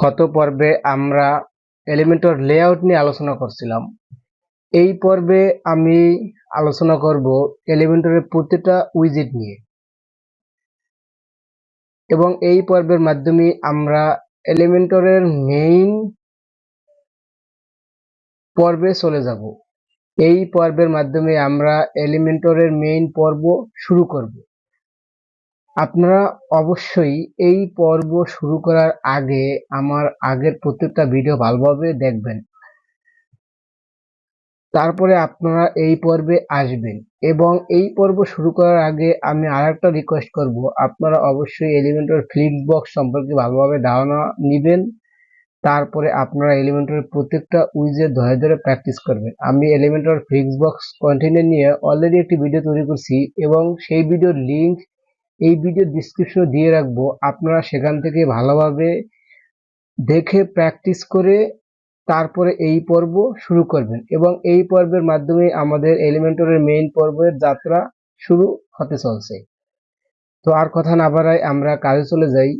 গত পর্বে আমরা এলিমেন্টর লেআউট নিয়ে আলোচনা করছিলাম। এই পর্বে আমি আলোচনা করব এলিমেন্টরের প্রতিটা উইজেট নিয়ে, এবং এই পর্বের মাধ্যমে আমরা এলিমেন্টরের মেইন পর্বে চলে যাব। এই পর্বের মাধ্যমে আমরা এলিমেন্টরের মেইন পর্ব শুরু করব। আপনারা অবশ্যই এই পর্ব শুরু করার আগে আমার আগের প্রত্যেকটা ভিডিও ভালোভাবে দেখবেন, তারপরে আপনারা এই পর্বে আসবেন। এবং এই পর্ব শুরু করার আগে আমি আরেকটা রিকোয়েস্ট করব, আপনারা অবশ্যই এলিমেন্টর ফ্লেক্সবক্স সম্পর্কে ভালোভাবে ধারণা নেবেন। তারপরে আপনারা এলিমেন্টরের প্রত্যেকটা উইজেট ধরে ধরে প্র্যাকটিস করবেন। আমি এলিমেন্টর ফ্লেক্সবক্স কন্টেইনার নিয়ে অলরেডি একটি ভিডিও তৈরি করছি, এবং সেই ভিডিওর লিঙ্ক এই ভিডিও ডিসক্রিপশনে দিয়ে রাখবো। আপনারা সেখান থেকে ভালোভাবে দেখে প্র্যাকটিস করে তারপরে এই পর্ব শুরু করবেন, এবং এই পর্বের মাধ্যমে আমাদের এলিমেন্টরের মেইন পর্বের যাত্রা শুরু হতে চলছে। তো আর কথা না বাড়াই আমরা কাজে চলে যাই।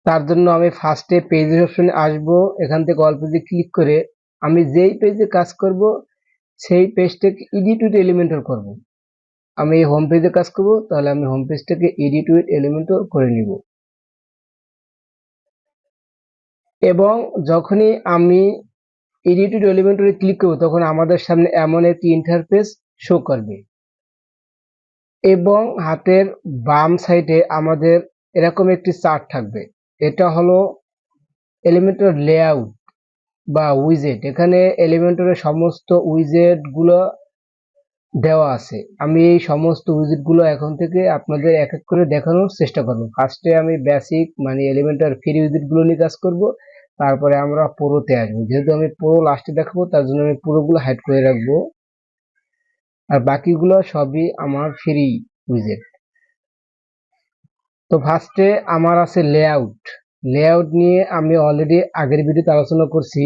তার জন্য আমি ফার্স্টে পেজের অপশনে আসব। এখান থেকে অল পেজে ক্লিক করে আমি যেই পেজে কাজ করব সেই পেজটাকে এডিট উইথ এলিমেন্টর করব। আমি হোম পেজে কাজ করব, তাহলে আমি হোম পেজটাকে এডিট উইথ এলিমেন্টর করে নিব। এবং যখনই আমি এডিট উইথ এলিমেন্টরে ক্লিক করব তখন আমাদের সামনে এমন একটি ইন্টারফেস শো করবে, এবং হাতের বাম সাইডে আমাদের এরকম একটি চার্ট থাকবে। এটা হলো এলিমেন্টর লেআউট বা উইজেট। এখানে এলিমেন্টরের সমস্ত উইজেট গুলো দেওয়া আছে। আমি এই সমস্ত উইজেট গুলো এখন থেকে আপনাদের এক এক করে দেখানোর চেষ্টা করব। ফার্স্টে আমি বেসিক মানে এলিমেন্টর ফ্রি উইজেট গুলো নিয়ে কাজ করব, তারপরে আমরা পুরোতে আসবো। যেহেতু আমি পুরো লাস্টে দেখাবো তার জন্য আমি পুরোগুলো হাইড করে রাখবো, আর বাকিগুলো সবই আমার ফ্রি উইজেট। তো ফার্স্টে আমার আছে লেআউট। লেআউট নিয়ে আমি অলরেডি আগের ভিডিওতে আলোচনা করছি,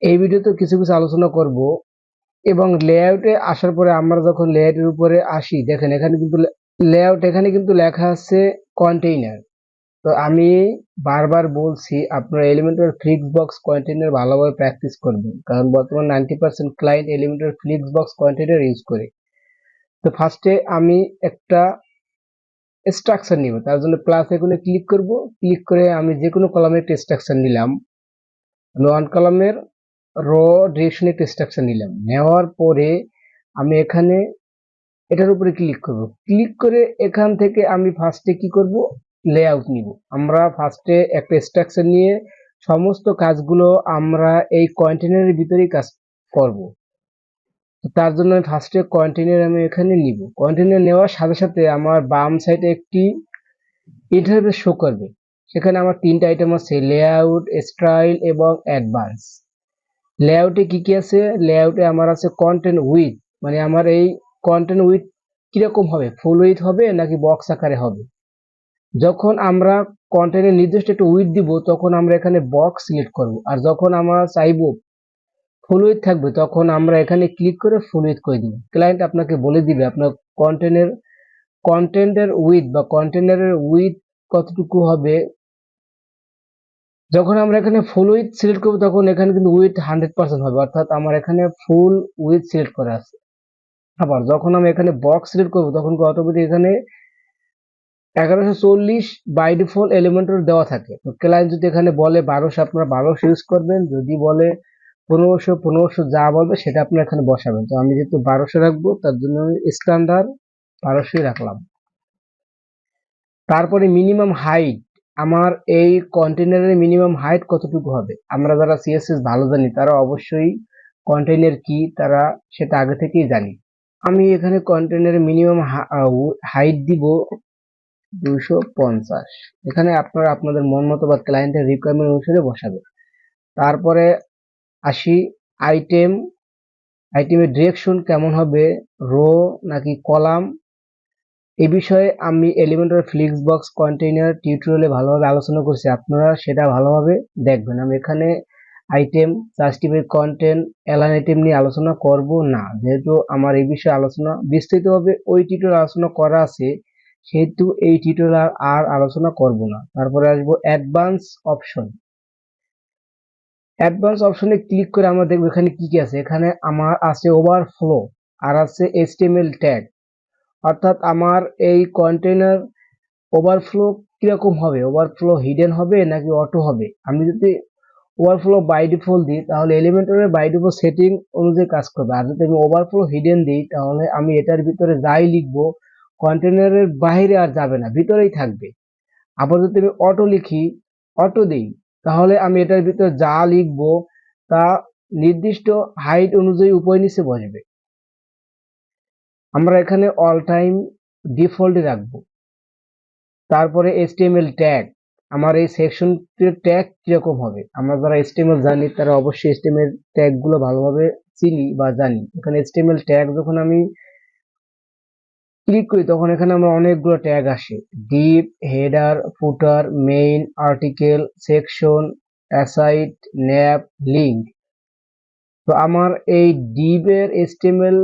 এই ভিডিওতে কিছু কিছু আলোচনা করব। এবং লেআউটে আসার পরে আমরা যখন লেআউটের উপরে আসি, দেখেন এখানে কিন্তু লেআউট, এখানে কিন্তু লেখা আছে কন্টেইনার। তো আমি বারবার বলছি আপনারা এলিমেন্টর ফ্লেক্সবক্স কন্টেইনার ভালোভাবে প্র্যাকটিস করবেন, কারণ বর্তমান 90% ক্লায়েন্ট এলিমেন্টর ফ্লেক্সবক্স কন্টেইনার ইউজ করে। তো ফার্স্টে আমি একটা স্ট্রাকচার নিব, তার জন্য প্লাস আইকনে ক্লিক করব। ক্লিক করে আমি যে কোনো কলামে একটা স্ট্রাকচার নিলাম। ওয়ান কলামের র ডিরেকশনে একটা স্ট্রাকচার নিলাম। নেওয়ার পরে আমি এখানে এটার উপরে ক্লিক করব। ক্লিক করে এখান থেকে আমি ফার্স্টে কি করব, লেআউট নিব। আমরা ফার্স্টে একটা স্ট্রাকচার নিয়ে সমস্ত কাজগুলো আমরা এই কন্টেইনারের ভিতরেই কাজ করব। তার জন্য ফার্স্টে কন্টেইনার আমি এখানে নিব। কন্টেইনার নেওয়ার সাথে সাথে আমার বাম সাইডে একটি ইন্টারফেস শো করবে। সেখানে আমার তিনটা আইটেম আছে, লেআউট, স্টাইল এবং অ্যাডভান্স। লেআউটে কি কি আছে? লেআউটে আমার আছে কন্টেন্ট উইথ, মানে আমার এই কন্টেন্ট উইথ কিরকম হবে, ফুল উইথ হবে নাকি বক্স আকারে হবে। যখন আমরা কন্টেন্টের নির্দিষ্ট একটা উইথ দিব তখন আমরা এখানে বক্স সিলেক্ট করব, আর যখন আমরা চাইবো ফুল উইথ থাকবে তখন আমরা এখানে ক্লিক করে ফুল উইথ করে দিব। ক্লায়েন্ট আপনাকে বলে দিবে আপনার কন্টেন্টের উইথ বা কন্টেনারের উইথ কতটুকু হবে। যখন আমরা এখানে ফুল উইথ সিলেক্ট করব তখন এখানে কিন্তু উইথ 100% হবে, অর্থাৎ আমার এখানে ফুল উইথ সিলেক্ট করা আছে। আবার যখন আমি এখানে বক্স সিলেক্ট করব তখন অটোমেটিক এখানে 1140 বাই ডিফল্ট এলিমেন্টর দেওয়া থাকে। তো ক্লায়েন্ট যদি এখানে বলে 1200, আপনারা 1200 ইউজ করবেন। যদি বলে 1500 যা বলবে সেটা আপনারা এখানে বসাবেন। তো আমি যেহেতু 1200 রাখবো তার জন্য আমি স্ট্যান্ডার্ড 1200 রাখলাম। তারপরে মিনিমাম হাইট, আমার এই কন্টেইনারের মিনিমাম হাইট কতটুকু হবে। আমরা যারা সিএসএস ভালো জানি তারা অবশ্যই কন্টেইনার কি তারা সেটা আগে থেকেই জানি। আমি এখানে কন্টেইনারের মিনিমাম হাইট দিব 250। এখানে আপনারা আপনাদের মন মতো বা ক্লায়েন্টের রিকোয়ারমেন্ট অনুসারে বসাবেন। তারপরে আসি আইটেমের ডিরেকশন কেমন হবে, রো নাকি কলাম। এই বিষয়ে আমি এলিমেন্টর ফ্লেক্সবক্স কন্টেইনার টিউটোরিয়ালে ভালোভাবে আলোচনা করছি, আপনারা সেটা ভালোভাবে দেখবেন। আমি এখানে item, justify content, align item নিয়ে আলোচনা করব না, যেহেতু আমার এই বিষয়ে আলোচনা বিস্তৃতভাবে ওই টিউটোরিয়াল আলোচনা করা আছে, সেহেতু এই টিউটোরিয়াল আর আলোচনা করব না। তারপরে আসবো অ্যাডভান্স অপশন। অ্যাডভান্স অপশনে ক্লিক করে আমরা দেখব এখানে কি কি আছে। এখানে আমার আছে ওভারফ্লো, আর আছে এইচটিএমএল ট্যাগ, অর্থাৎ আমার এই কন্টেইনার ওভারফ্লো কিরকম হবে, ওভারফ্লো হিডেন হবে নাকি অটো হবে। আমি যদি ওভারফ্লো বাই ডিফল্ট দিই তাহলে এলিমেন্টরের বাই ডিফল্ট সেটিং অনুযায়ী কাজ করবে, আর যদি আমি ওভারফ্লো হিডেন দিই তাহলে আমি এটার ভিতরে যাই লিখবো কন্টেইনারের বাইরে আর যাবে না, ভিতরেই থাকবে। আবার যদি আমি অটো লিখি, অটো দিই, তাহলে আমি এটার ভিতরে যা লিখবো তা নির্দিষ্ট হাইট অনুযায়ী উপরে নিচে বসবে। আমরা এখানে অল টাইম ডিফল্টে রাখবো। তারপরে এইচটিএমএল ট্যাগ, আমার এই সেকশনটির ট্যাগ কিরকম হবে। আমরা যারা এইচটিএমএল জানি তারা অবশ্যই এইচটিএমএল ট্যাগ গুলো ভালোভাবে চিনি বা জানি। এখানে এইচটিএমএল ট্যাগ যখন আমি ক্লিক করি তখন এখানে আমরা অনেকগুলো ট্যাগ আসে, div, header, footer, main, article, section, aside, nav, link. তো আমার এই ডিপ এর এইচটিএমএল,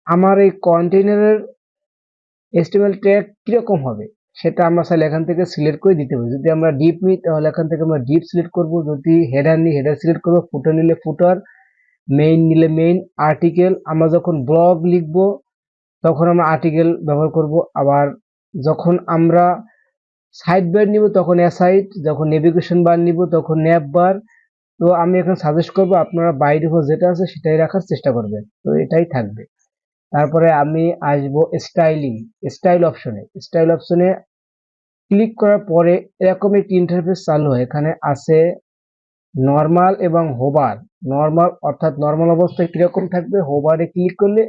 আমার এই কন্টেইনারের এইচটিএমএল ট্যাগ কিরকম হবে সেটা আমরা চাইলে এখান থেকে সিলেক্ট করে দিতে পারি। যদি আমরা ডিপ নিই তাহলে এখান থেকে আমরা ডিপ সিলেক্ট করব, যদি হেডার নিই হেডার সিলেক্ট করব, ফুটার নিলে ফুটার, মেইন নিলে মেইন, আর্টিকেল আমরা যখন ব্লগ লিখবো তখন আমরা আর্টিকেল ব্যবহার করব, আবার যখন আমরা সাইড বার নিব তখন অ্যাসাইড, যখন নেভিগেশন বার নিব তখন ন্যাপ বার। তো আমি এখানে সাজেস্ট করব আপনারা বাই ডিফল্ট যেটা আছে সেটাই রাখার চেষ্টা করবেন, তো এটাই থাকবে। তারপরে আমি আসবো স্টাইলিং, স্টাইল অপশনে। স্টাইল অপশনে ক্লিক করার পরে এরকম একটি ইন্টারফেস চালু হয়। এখানে আছে নরমাল এবং হোভার। নরমাল অর্থাৎ নরমাল অবস্থায় কিরকম থাকবে, হোভারে ক্লিক করলে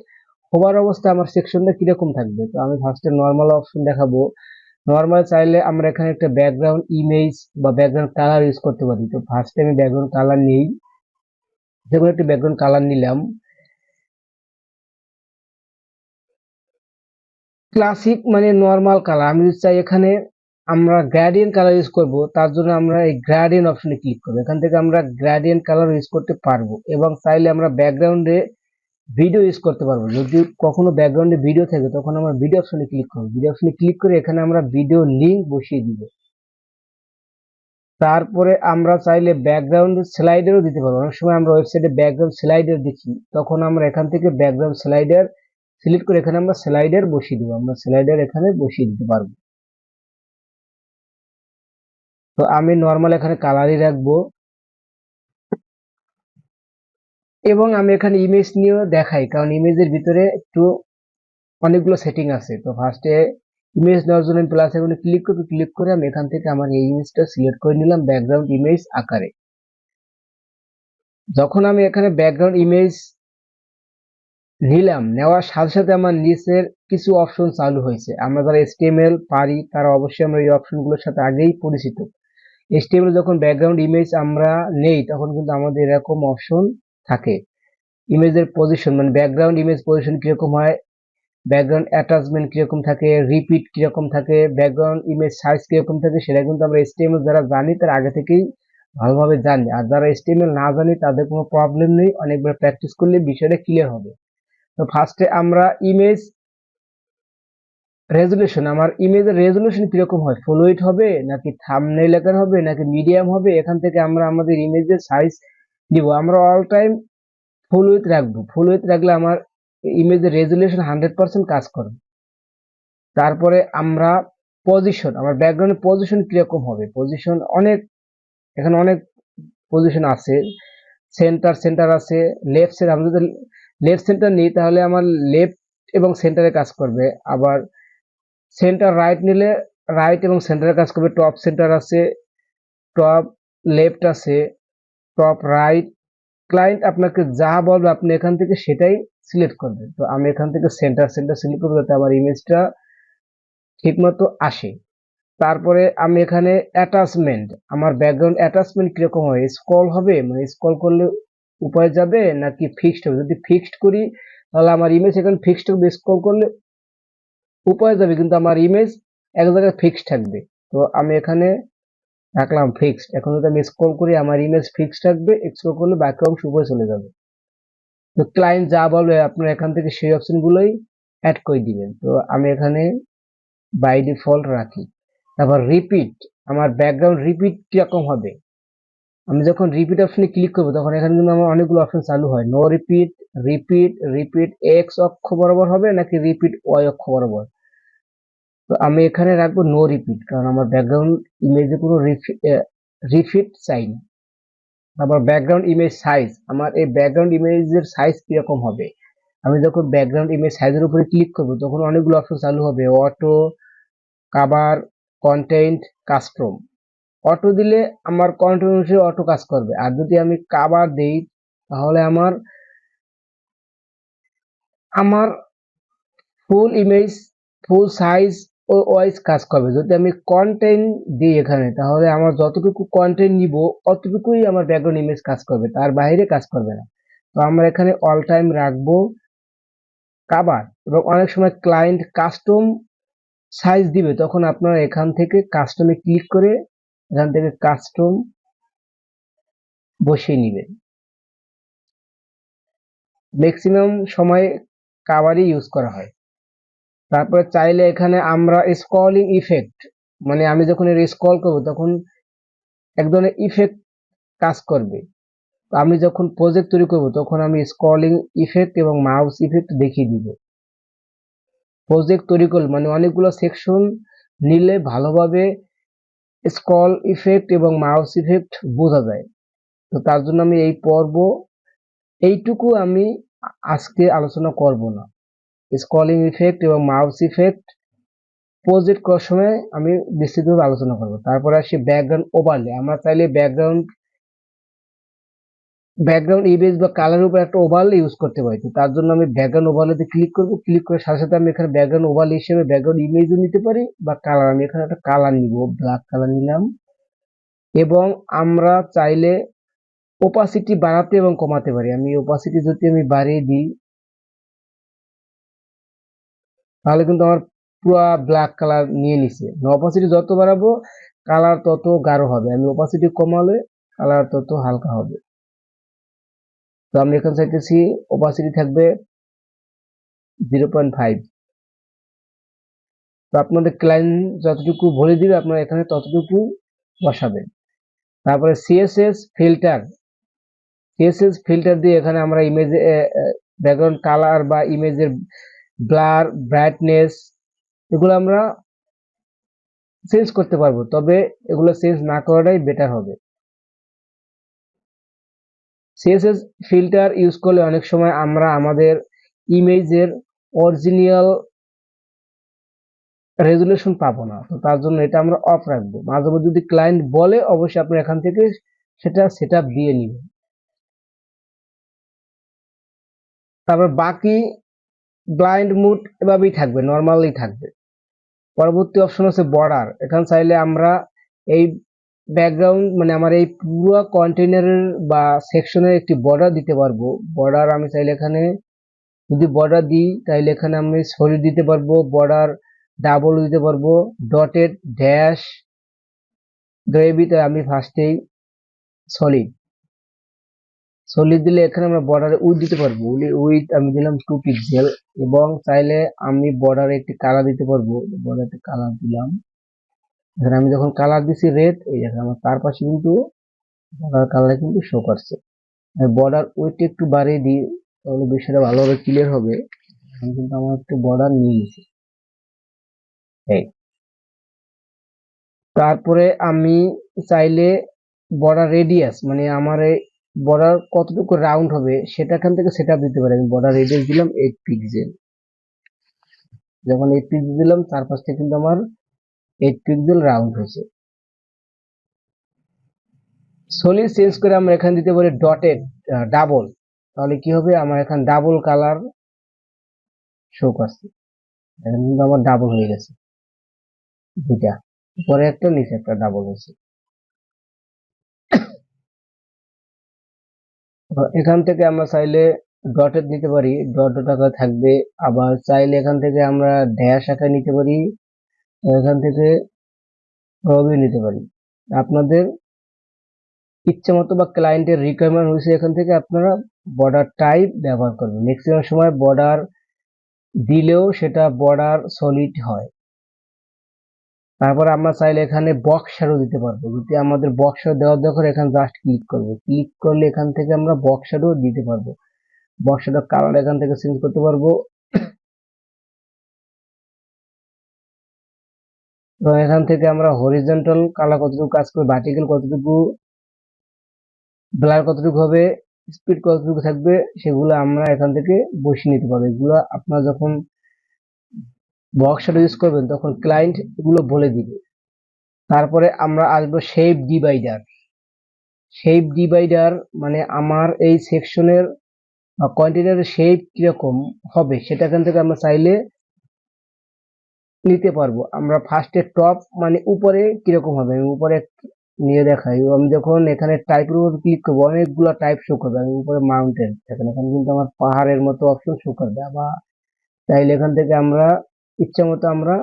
হোভার অবস্থায় আমার সেকশনটা কিরকম থাকবে। তো আমি ফার্স্টে নরমাল অপশন দেখাবো। নরমাল চাইলে আমরা এখানে একটা ব্যাকগ্রাউন্ড ইমেজ বা ব্যাকগ্রাউন্ড কালার ইউজ করতে পারি। তো ফার্স্টে আমি ব্যাকগ্রাউন্ড কালার নেই, যেকোনো একটা ব্যাকগ্রাউন্ড কালার নিলাম, ক্লাসিক মানে নরমাল কালার। আমি যদি চাই এখানে আমরা গ্রেডিয়েন্ট কালার ইউজ করব, তার জন্য আমরা এই গ্রেডিয়েন্ট অপশনে ক্লিক করব। এখান থেকে আমরা গ্রেডিয়েন্ট কালার ইউজ করতে পারবো, এবং চাইলে আমরা ব্যাকগ্রাউন্ডে ভিডিও ইউজ করতে পারবো। যদি কখনো ব্যাকগ্রাউন্ডে ভিডিও থাকে তখন আমরা ভিডিও অপশনে ক্লিক করব। ভিডিও অপশনে ক্লিক করে এখানে আমরা ভিডিও লিংক বসিয়ে দিব। তারপরে আমরা চাইলে ব্যাকগ্রাউন্ড স্লাইডারও দিতে পারবো। অনেক সময় আমরা ওয়েবসাইটে ব্যাকগ্রাউন্ড স্লাইডার দেখি, তখন আমরা এখান থেকে ব্যাকগ্রাউন্ড স্লাইডার সিলেক্ট করে এখানে আমরা স্লাইডার বসিয়ে দেবো, আমরা স্লাইডার এখানে বসিয়ে দিতে পারবো। তো আমি নর্মাল এখানে কালারই রাখবো, এবং আমি এখানে ইমেজ নিয়েও দেখাই, কারণ ইমেজের ভিতরে একটু অনেকগুলো সেটিং আছে। তো ফার্স্টে ইমেজ নেওয়ার জন্য প্লাস আইকনে ক্লিক করব, ক্লিক করে আমি এখান থেকে আমার এই ইমেজটা সিলেক্ট করে নিলাম ব্যাকগ্রাউন্ড ইমেজ আকারে। যখন আমি এখানে ব্যাকগ্রাউন্ড ইমেজ নিলাম, নেওয়ার সাথে সাথে আমার নিচের কিছু অপশন চালু হয়েছে। আমরা যারা এইচটিএমএল পারি তারা অবশ্যই আমরা এই অপশনগুলোর সাথে আগেই পরিচিত। এইচটিএমএল যখন ব্যাকগ্রাউন্ড ইমেজ আমরা নেই তখন কিন্তু আমাদের এরকম অপশন থাকে। ইমেজের পজিশন মানে ব্যাকগ্রাউন্ড ইমেজ পজিশন কিরকম হয়, ব্যাকগ্রাউন্ড অ্যাটাচমেন্ট কিরকম থাকে, রিপিট কিরকম থাকে, ব্যাকগ্রাউন্ড ইমেজ সাইজ কিরকম থাকে, সেটা কিন্তু আমরা এইচটিএমএল যারা জানি তার আগে থেকেই ভালোভাবে জানি। আর যারা এইচটিএমএল না জানি তাদের কোনো প্রবলেম নেই, অনেকবার প্র্যাকটিস করলে বিষয়টা ক্লিয়ার হবে। তো ফার্স্টে আমরা ইমেজ রেজুলেশন, আমার ইমেজের রেজুলেশন কিরকম হয়, ফুল উইডথ হবে নাকি থাম্বনেইল আকার হবে নাকি মিডিয়াম হবে, এখান থেকে আমরা আমাদের ইমেজের সাইজ দিব। আমরা অল টাইম ফুল উইডথ রাখবো, ফুল উইডথ রাখলে আমার ইমেজের রেজুলেশন 100% কাজ করবে। তারপরে আমরা পজিশন, আমার ব্যাকগ্রাউন্ডের পজিশন কিরকম হবে, পজিশন অনেক, এখানে অনেক পজিশন আছে। সেন্টার সেন্টার আছে, লেফট সেন্টার, আমি যদি লেফট সেন্টার নিই তাহলে আমার লেফট এবং সেন্টারে কাজ করবে। আবার সেন্টার রাইট নিলে রাইট এবং সেন্টারে কাজ করবে। টপ সেন্টার আছে, টপ লেফট আছে, টপ রাইট। ক্লায়েন্ট আপনাকে যা বলবে আপনি এখান থেকে সেটাই সিলেক্ট করবেন। তো আমি এখান থেকে সেন্টার সেন্টার সিলেক্ট করবো যাতে আমার ইমেজটা ঠিকমতো আসে। তারপরে আমি এখানে অ্যাটাচমেন্ট, আমার ব্যাকগ্রাউন্ড অ্যাটাচমেন্ট কিরকম হয়, স্ক্রল হবে মানে স্ক্রল করলে উপরে যাবে নাকি ফিক্সড হবে। যদি ফিক্সড করি তাহলে আমার ইমেজ এখানে ফিক্সড হবে, স্ক্রল করলে উপরে যাবে কিন্তু আমার ইমেজ এক জায়গায় ফিক্সড থাকবে। তো আমি এখানে রাখলাম ফিক্সড। এখন যদি আমি স্ক্রল করি আমার ইমেজ ফিক্সড থাকবে, স্ক্রল করলে বাকি অংশ উপরে চলে যাবে। তো ক্লায়েন্ট যা বলবে আপনারা এখান থেকে সেই অপশনগুলোই অ্যাড করে দিবেন। তো আমি এখানে বাই ডিফল্ট রাখি। তারপর রিপিট, আমার ব্যাকগ্রাউন্ড রিপিট কিরকম হবে, আমি যখন রিপিট অপশনে ক্লিক করব তখন এখানে কিন্তু আমার অনেকগুলো অপশন চালু হয়। No repeat, repeat, repeat X অক্ষ বরাবর হবে নাকি রিপিট ওয়াই অক্ষ বরাবর। তো আমি এখানে রাখবো নো রিপিট, কারণ আমার ব্যাকগ্রাউন্ড ইমেজে কোনো রিপিট চাই না। আবার ব্যাকগ্রাউন্ড ইমেজ সাইজ, আমার এই ব্যাকগ্রাউন্ড ইমেজের সাইজ কিরকম হবে। আমি যখন ব্যাকগ্রাউন্ড ইমেজ সাইজের উপরে ক্লিক করব তখন অনেকগুলো অপশন চালু হবে। Auto, cover, content, custom. Auto দিলে আমার কন্টেন্ট অনুসারে অটো কাজ করবে, আর যদি আমি কাভার দেই তাহলে আমার আমার ফুল ইমেজ, ফুল সাইজ ও ওয়াইজ কাজ করবে। যদি আমি কন্টেন্ট দিই এখানে তাহলে আমার যতটুকু কন্টেন্ট নিব অতটুকুই আমার ব্যাকগ্রাউন্ড ইমেজ কাজ করবে, তার বাইরে কাজ করবে না। তো আমরা এখানে অল টাইম রাখবো কাভার। এবং অনেক সময় ক্লায়েন্ট কাস্টম সাইজ দিবে তখন আপনারা এখান থেকে কাস্টমে ক্লিক করে এখান থেকে কাস্টম বসিয়ে নেবেন। ম্যাক্সিমাম সময় কাভারই ইউজ করা হয়। তারপরে চাইলে এখানে আমরা স্ক্রলিং ইফেক্ট, মানে আমি যখন এর স্ক্রল করব তখন এক ধরনের ইফেক্ট কাজ করবে। তো আমি যখন প্রজেক্ট তৈরি করব তখন আমি স্ক্রলিং ইফেক্ট এবং মাউস ইফেক্ট দেখিয়ে দিব। প্রজেক্ট তৈরি করলে মানে অনেকগুলো সেকশন নিলে ভালোভাবে স্ক্রল ইফেক্ট এবং মাউস ইফেক্ট বোঝা যায়। তো তার জন্য আমি এই পর্ব এইটুকু আমি আজকে আলোচনা করব না। স্ক্রলিং ইফেক্ট এবং মাউস ইফেক্ট প্রজেক্ট করার সময় আমি বিস্তৃতভাবে আলোচনা করব। তারপরে আসি ব্যাকগ্রাউন্ড ওভারলে। আমরা চাইলে ব্যাকগ্রাউন্ড ইমেজ বা কালারের উপর একটা ওভারলে ইউজ করতে পারি। তো তার জন্য আমি ব্যাকগ্রাউন্ড ওভারলেতে ক্লিক করব। ক্লিক করে সাথে সাথে আমি এখানে ব্যাকগ্রাউন্ড ওভারলে হিসেবে ব্যাকগ্রাউন্ড ইমেজও নিতে পারি বা কালার। আমি এখানে একটা কালার নিব, ব্ল্যাক কালার নিলাম। এবং আমরা চাইলে ওপাসিটি বাড়াতে এবং কমাতে পারি। আমি ওপাসিটি যদি আমি বাড়িয়ে দিই তাহলে কিন্তু আমার পুরো ব্ল্যাক কালার নিয়ে নিছে। ওপাসিটি যত বাড়াবো কালার তত গাঢ় হবে, আমি ওপাসিটি কমালে কালার তত হালকা হবে। তো আমি এখানে চাইতেছি ওপাসিটি থাকবে 0.5। তো আপনাদের ক্লায়েন্ট যতটুকু বলে দিবে আপনারা এখানে ততটুকু বসাবেন। তারপরে সিএসএস ফিল্টার দিয়ে এখানে আমরা ইমেজে ব্যাকগ্রাউন্ড কালার বা ইমেজের ব্লার, ব্রাইটনেস এগুলো আমরা চেঞ্জ করতে পারবো, তবে এগুলো চেঞ্জ না করাটাই বেটার হবে। সিএসএস ফিল্টার ইউজ করলে অনেক সময় আমরা আমাদের ইমেজের অরিজিনাল রেজুলেশন পাবো না। তো তার জন্য এটা আমরা অফ রাখবো। মাঝে মধ্যে যদি ক্লায়েন্ট বলে অবশ্যই আপনি এখান থেকে সেটা সেট আপ দিয়ে নিবেন। তারপর বাকি ব্লাইন্ড মুড এভাবেই থাকবে, নর্মালি থাকবে। পরবর্তী অপশন হচ্ছে বর্ডার। এখানে চাইলে আমরা এই ব্যাকগ্রাউন্ড মানে আমার এই পুরো কন্টেইনারের বা সেকশনের একটি বর্ডার দিতে পারবো। বর্ডার আমি চাইলে এখানে যদি বর্ডার দিই তাহলে এখানে আমি সলিড দিতে পারবো, বর্ডার ডাবল দিতে পারবো, ডটেড, ড্যাশ, গ্রেভিতে আমি ফার্স্টেই সলিড সলিড দিলে এখানে আমরা বর্ডারে উইথ দিতে পারবো। উইথ আমি দিলাম 2 পিক্সেল। এবং চাইলে আমি বর্ডারে একটি কালার দিতে পারবো। বর্ডারে কালার দিলাম। এখানে আমি যখন কালার দিছি রেড, এই দেখেন আমার তার পাশে কিন্তু বর্ডার কালার কিন্তু শো করছে। বর্ডার উইথ একটু বাড়িয়ে দিই তাহলে বিষয়টা ভালোভাবে ক্লিয়ার হবে। এখন কিন্তু আমার একটু বর্ডার নিয়ে গেছে। এই তারপরে আমি চাইলে বর্ডার রেডিয়াস মানে আমার এই বর্ডার কতটুকু রাউন্ড হবে সেটা এখান থেকে সেট আপ দিতে পারি। আমি বর্ডার রেডিয়াস দিলাম 8 পিক্সেল। যখন 8 পিক্সেল দিলাম চারপাশ থেকে কিন্তু আমার 8 পিক্সেল রাউন্ড হয়েছে। সলিড চেঞ্জ করে আমরা এখানে দিতে পারি ডটেড, ডাবল। তাহলে কি হবে, আমার এখানে ডাবল কালার শো করছে। এখানে কিন্তু আমার ডাবল হয়ে গেছে, দুইটা উপরে একটা নিচে একটা ডাবল হয়েছে। এখান থেকে আমরা চাইলে ডটেড নিতে পারি, ডট ডট আকারে থাকবে। আবার চাইলে এখান থেকে আমরা ড্যাশ আকারে নিতে পারি, এখান থেকে রবি নিতে পারি। আপনাদের ইচ্ছে মতো বা ক্লায়েন্টের রিকোয়ারমেন্ট হয়েছে এখান থেকে আপনারা বর্ডার টাইপ ব্যবহার করবেন। ম্যাক্সিমাম সময় বর্ডার দিলেও সেটা বর্ডার সলিড হয়। তারপরে আমরা চাইলে এখানে বক্স শ্যাডো দিতে পারবো। যদি আমাদের বক্স শ্যাডো দেওয়ার দরকার, এখানে জাস্ট ক্লিক করবো, ক্লিক করলে এখান থেকে আমরা বক্স শ্যাডো দিতে পারবো। বক্স শ্যাডো কালার এখান থেকে চেঞ্জ করতে পারবো। এবং এখান থেকে আমরা হরিজন্টাল কালার কতটুকু কাজ করবে, ভার্টিক্যাল কতটুকু, ব্লার কতটুকু হবে, স্পিড কতটুকু থাকবে, সেগুলো আমরা এখান থেকে বসিয়ে নিতে পারবো। এগুলো আপনারা যখন বক্স শ্যাডো ইউজ করবেন তখন ক্লায়েন্ট এগুলো বলে দিবে। তারপরে আমরা আসবো শেপ ডিভাইডার। শেপ ডিভাইডার মানে আমার এই সেকশনের কন্টেনারের শেপ কিরকম হবে সেটা এখান থেকে আমরা চাইলে নিতে পারবো। আমরা ফার্স্টে টপ মানে উপরে কিরকম হবে, আমি উপরে নিয়ে দেখাই। আমি যখন এখানে টাইপের উপর ক্লিক করবো অনেকগুলো টাইপ শো করবে। আমি উপরে মাউন্টেন, এখানে কিন্তু আমার পাহাড়ের মতো অপশন শো করবে। আবার চাইলে এখান থেকে আমরা ইচ্ছা মতো আমরা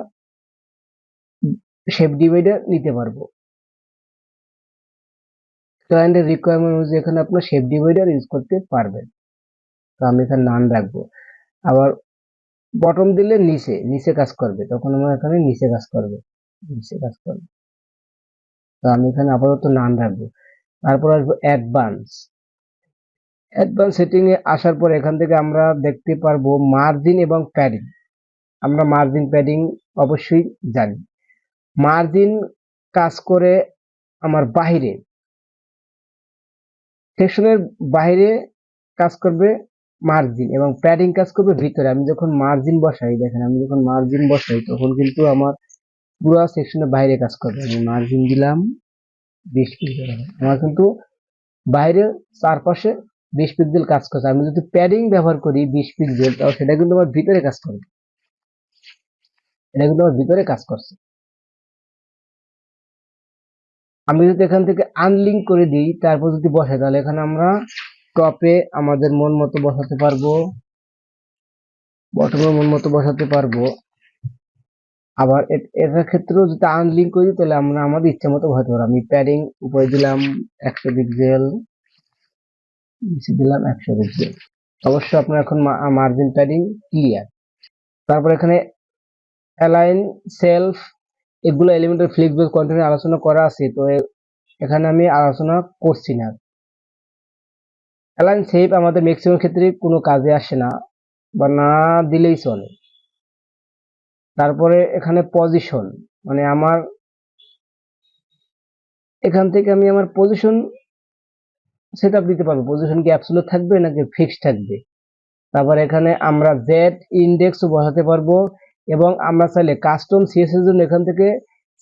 শেপ ডিভাইডার নিতে পারবো। ক্লায়েন্টের রিকোয়ারমেন্ট অনুযায়ী এখানে আপনার শেপ ডিভাইডার ইউজ করতে পারবেন। তো আমি এখানে নান রাখবো। আবার বটম দিলে নিচে নিচে কাজ করবে, তখন আমার এখানে নিচে কাজ করবে, নিচে কাজ করবে। তো আমি এখানে আপাতত নান রাখবো। তারপর আসবো অ্যাডভান্স। অ্যাডভান্স সেটিং এ আসার পর এখান থেকে আমরা দেখতে পারবো মার্জিন এবং প্যাডিং। আমরা মার্জিন প্যাডিং অবশ্যই জানি। মার্জিন কাজ করে আমার বাহিরে, সেকশনের বাইরে কাজ করবে মার্জিন, এবং প্যাডিং কাজ করবে ভিতরে। আমি যখন মার্জিন বসাই, দেখেন আমি যখন মার্জিন বসাই তখন কিন্তু আমার পুরো সেকশনের বাইরে কাজ করবে। আমি মার্জিন দিলাম 20 পিক্সেল, আমার কিন্তু বাইরে চারপাশে 20 পিক্সেল কাজ করছে। আমি যদি প্যাডিং ব্যবহার করি 20 পিক্সেল, তাহলে সেটা কিন্তু আমার ভিতরে কাজ করবে, এটা কিন্তু আমার ভিতরে কাজ করছে। আমি যদি এখান থেকে আনলিঙ্ক করে দিই তারপর যদি বসাই, তাহলে এখানে আমরা টপে আমাদের মন মতো বসাতে পারবো, বটমে মন মতো বসাতে পারবো। আবার এটার ক্ষেত্রেও যদি আনলিঙ্ক করি তাহলে আমরা আমাদের ইচ্ছা মতো বসাতে পারবো। আমি প্যাডিং উপরে দিলাম 100 পিক্সেল, নিচে দিলাম 100 পিক্সেল। অবশ্যই আপনার এখন মার্জিন প্যাডিং ক্লিয়ার। তারপর এখানে অ্যালাইন সেলফ, এগুলো এলিমেন্টের ফ্লেক্সিবল কন্টেন্ট আলোচনা করা আছে, তো এখানে আমি আলোচনা করছি না। অ্যালাইন সেভ আমাদের ম্যাক্সিমাম ক্ষেত্রে কোনো কাজে আসে না, বা না দিলেই চলে। তারপরে এখানে পজিশন, মানে আমার এখান থেকে আমি আমার পজিশন সেট আপ দিতে পারবো। পজিশন কি অ্যাবসলিউট থাকবে নাকি ফিক্সড থাকবে। তারপর এখানে আমরা জেড ইন্ডেক্সও বসাতে পারবো, এবং আমরা চাইলে কাস্টম সিএসএস জন্য এখান থেকে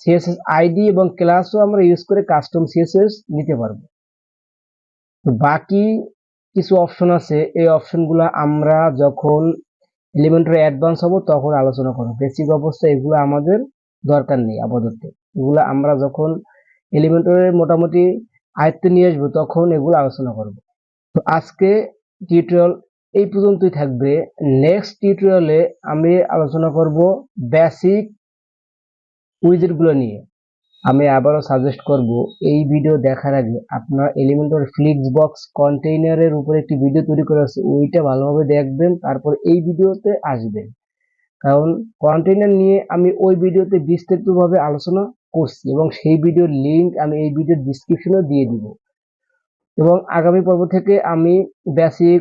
সিএসএস আইডি এবং ক্লাসও আমরা ইউজ করে কাস্টম সিএসএস নিতে পারবো। তো বাকি কিছু অপশন আছে, এই অপশনগুলো আমরা যখন এলিমেন্টর অ্যাডভান্স হবো তখন আলোচনা করবো। বেসিক অবস্থা এগুলো আমাদের দরকার নেই আপাতত, এগুলো আমরা যখন এলিমেন্টরের মোটামুটি আয়ত্তে নিয়ে আসবো তখন এগুলো আলোচনা করব। তো আজকে টিউটোরিয়াল এই পর্যন্তই থাকবে। নেক্সট টিউটোরিয়ালে আমি আলোচনা করব বেসিক উইজেটগুলো নিয়ে। আমি আবারও সাজেস্ট করব এই ভিডিও দেখার আগে আপনার এলিমেন্টর ফ্লেক্সবক্স কন্টেইনারের উপরে একটি ভিডিও তৈরি করা আছে, ওইটা ভালোভাবে দেখবেন, তারপর এই ভিডিওতে আসবেন। কারণ কন্টেইনার নিয়ে আমি ওই ভিডিওতে বিস্তারিতভাবে আলোচনা করছি, এবং সেই ভিডিওর লিঙ্ক আমি এই ভিডিওর ডিসক্রিপশনে দিয়ে দিব। এবং আগামী পর্ব থেকে আমি বেসিক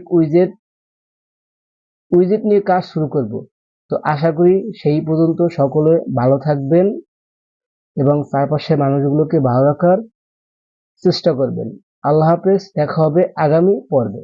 উইজেট নিয়ে কাজ শুরু করব। তো আশা করি সেই পর্যন্ত সকলে ভালো থাকবেন এবং চারপাশের মানুষগুলোকে ভালো রাখার চেষ্টা করবেন। আল্লাহ হাফেজ, দেখা হবে আগামী পর্বে।